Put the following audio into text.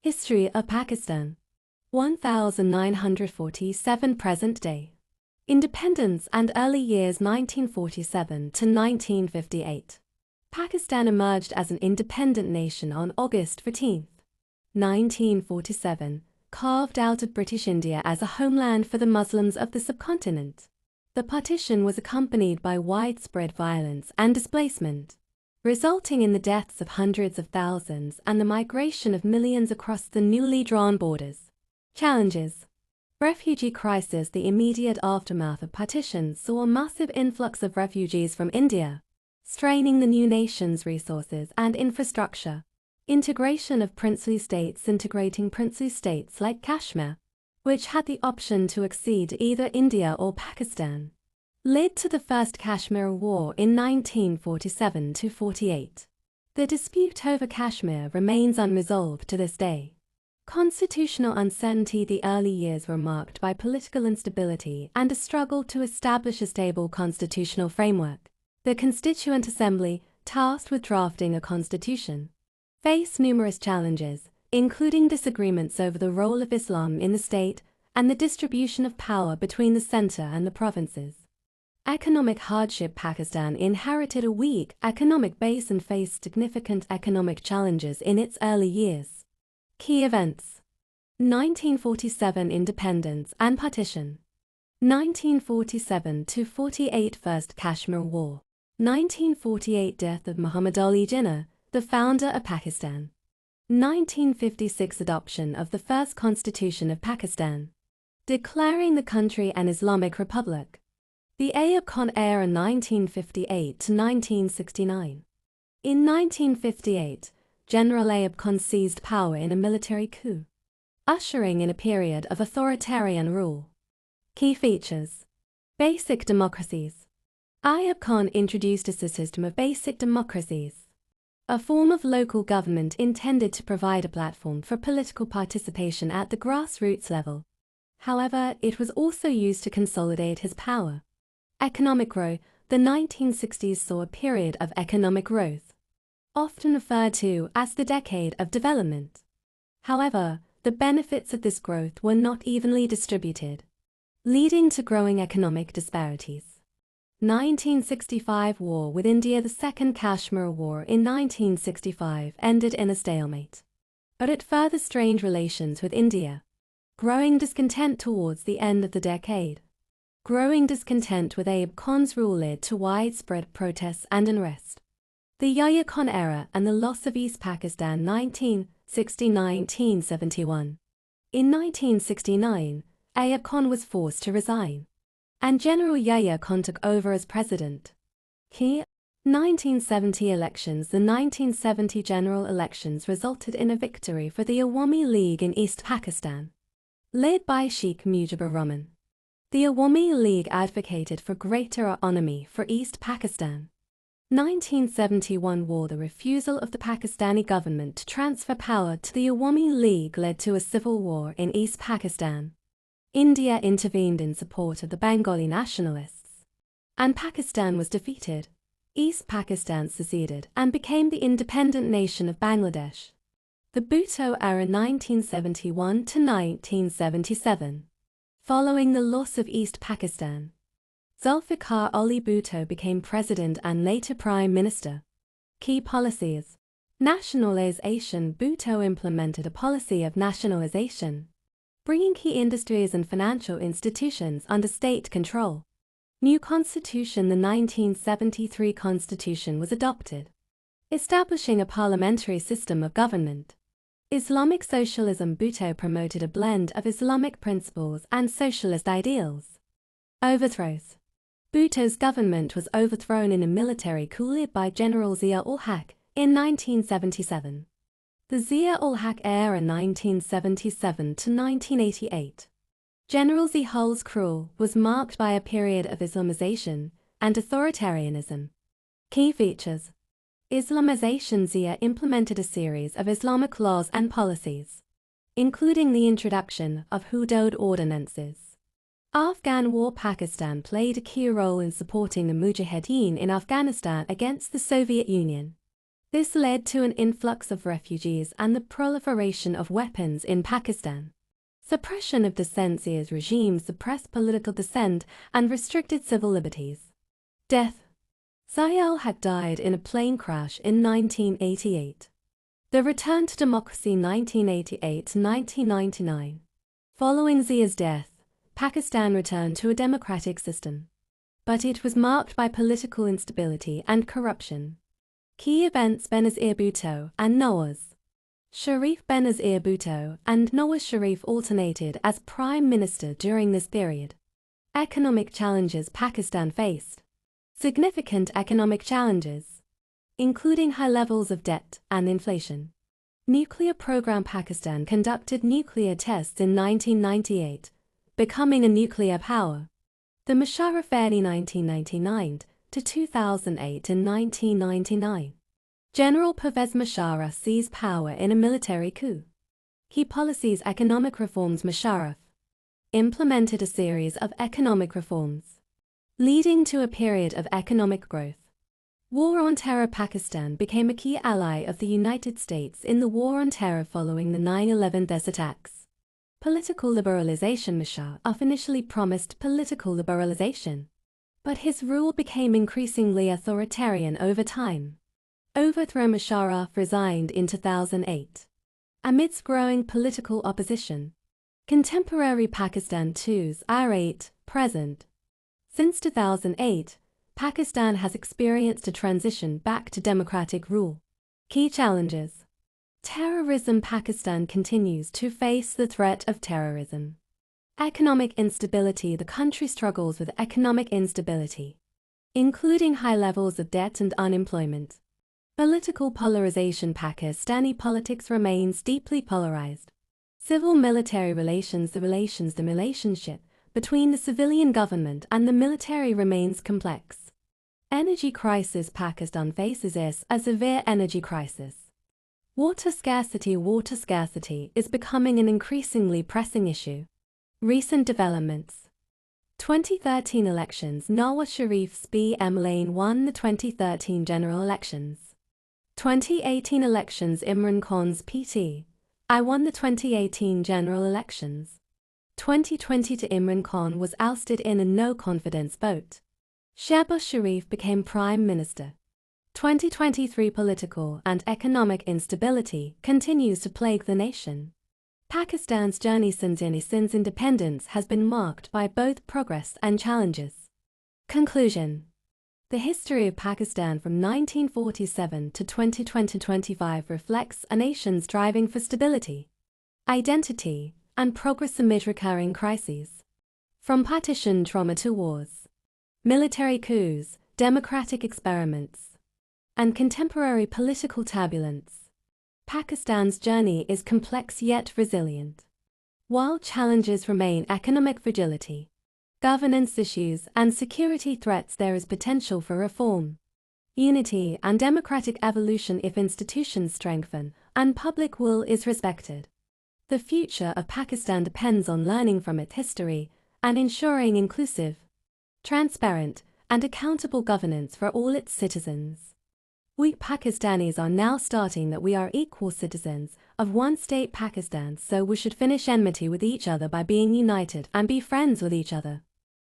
History of Pakistan 1947 present day. Independence and early years 1947 to 1958. Pakistan emerged as an independent nation on August 14, 1947, carved out of British India as a homeland for the Muslims of the subcontinent. The partition was accompanied by widespread violence and displacement, resulting in the deaths of hundreds of thousands and the migration of millions across the newly drawn borders. Challenges. Refugee crisis. The immediate aftermath of partition saw a massive influx of refugees from India, straining the new nation's resources and infrastructure. Integration of princely states. Integrating princely states like Kashmir, which had the option to accede either India or Pakistan, led to the First Kashmir War in 1947–48. The dispute over Kashmir remains unresolved to this day. Constitutional uncertainty. The early years were marked by political instability and a struggle to establish a stable constitutional framework. The Constituent Assembly, tasked with drafting a constitution, faced numerous challenges, including disagreements over the role of Islam in the state and the distribution of power between the center and the provinces. Economic hardship. Pakistan inherited a weak economic base and faced significant economic challenges in its early years. Key events: 1947 independence and partition, 1947–48 First Kashmir War, 1948 death of Muhammad Ali Jinnah, the founder of Pakistan, 1956 adoption of the first constitution of Pakistan, declaring the country an Islamic republic. The Ayub Khan era 1958–1969. In 1958, General Ayub Khan seized power in a military coup, ushering in a period of authoritarian rule. Key features: basic democracies. Ayub Khan introduced a system of basic democracies, a form of local government intended to provide a platform for political participation at the grassroots level. However, it was also used to consolidate his power. Economic growth. The 1960s saw a period of economic growth, often referred to as the decade of development. However, the benefits of this growth were not evenly distributed, leading to growing economic disparities. 1965 War with India. The Second Kashmir War in 1965 ended in a stalemate, but it further strained relations with India. Growing discontent towards the end of the decade. Growing discontent with Ayub Khan's rule led to widespread protests and unrest. The Yahya Khan era and the loss of East Pakistan 1960–1971. In 1969, Ayub Khan was forced to resign, and General Yahya Khan took over as president. Key 1970 elections. The 1970 general elections resulted in a victory for the Awami League in East Pakistan, led by Sheikh Mujibur Rahman. The Awami League advocated for greater autonomy for East Pakistan. 1971 War. The refusal of the Pakistani government to transfer power to the Awami League led to a civil war in East Pakistan. India intervened in support of the Bengali nationalists, and Pakistan was defeated. East Pakistan seceded and became the independent nation of Bangladesh. The Bhutto era 1971–1977. Following the loss of East Pakistan, Zulfikar Ali Bhutto became president and later prime minister. Key policies: nationalization. Bhutto implemented a policy of nationalization, bringing key industries and financial institutions under state control. New constitution. The 1973 constitution was adopted, establishing a parliamentary system of government. Islamic socialism. Bhutto promoted a blend of Islamic principles and socialist ideals. Overthrows. Bhutto's government was overthrown in a military coup led by General Zia-ul-Haq in 1977. The Zia-ul-Haq era 1977–1988. General Zia-ul-Haq's rule was marked by a period of Islamization and authoritarianism. Key features: Islamization. Zia implemented a series of Islamic laws and policies, including the introduction of Hudud ordinances. Afghan War. Pakistan played a key role in supporting the Mujahideen in Afghanistan against the Soviet Union. This led to an influx of refugees and the proliferation of weapons in Pakistan. Suppression of dissenters regimes suppressed political dissent and restricted civil liberties. Death. Ziaul Haq died in a plane crash in 1988. The return to democracy 1988–1999. Following Zia's death, Pakistan returned to a democratic system. But it was marked by political instability and corruption. Key events: Benazir Bhutto and Nawaz Sharif. Benazir Bhutto and Nawaz Sharif alternated as prime minister during this period. Economic challenges Pakistan faced. Significant economic challenges, including high levels of debt and inflation. Nuclear program: Pakistan conducted nuclear tests in 1998, becoming a nuclear power. The Musharraf era 1999 to 2008 and 1999. General Pervez Musharraf seized power in a military coup. Key policies: economic reforms. Musharraf implemented a series of economic reforms, leading to a period of economic growth. War on Terror: Pakistan became a key ally of the United States in the War on Terror following the 9/11 attacks. Political liberalization: Musharraf initially promised political liberalization, but his rule became increasingly authoritarian over time. Overthrow: Musharraf resigned in 2008. Amidst growing political opposition. Contemporary Pakistan 2008, present. Since 2008, Pakistan has experienced a transition back to democratic rule. Key challenges. Terrorism: Pakistan continues to face the threat of terrorism. Economic instability: the country struggles with economic instability, including high levels of debt and unemployment. Political polarization: Pakistani politics remains deeply polarized. Civil-military relations: the relationship between the civilian government and the military remains complex. Energy crisis: Pakistan faces a severe energy crisis. Water scarcity: water scarcity is becoming an increasingly pressing issue. Recent developments. 2013 elections: Nawaz Sharif's BM Lane won the 2013 general elections. 2018 elections: Imran Khan's PTI won the 2018 general elections. 2020 to Imran Khan was ousted in a no-confidence vote. Shehbaz Sharif became prime minister. 2023 political and economic instability continues to plague the nation. Pakistan's journey since independence has been marked by both progress and challenges. Conclusion. The history of Pakistan from 1947 to 2020-25 reflects a nation striving for stability, identity, and progress amid recurring crises. From partition trauma to wars, military coups, democratic experiments, and contemporary political turbulence, Pakistan's journey is complex yet resilient. While challenges remain: economic fragility, governance issues, and security threats, there is potential for reform, unity, and democratic evolution if institutions strengthen and public will is respected. The future of Pakistan depends on learning from its history and ensuring inclusive, transparent, and accountable governance for all its citizens. We Pakistanis are now starting that we are equal citizens of one state Pakistan, so we should finish enmity with each other by being united and be friends with each other.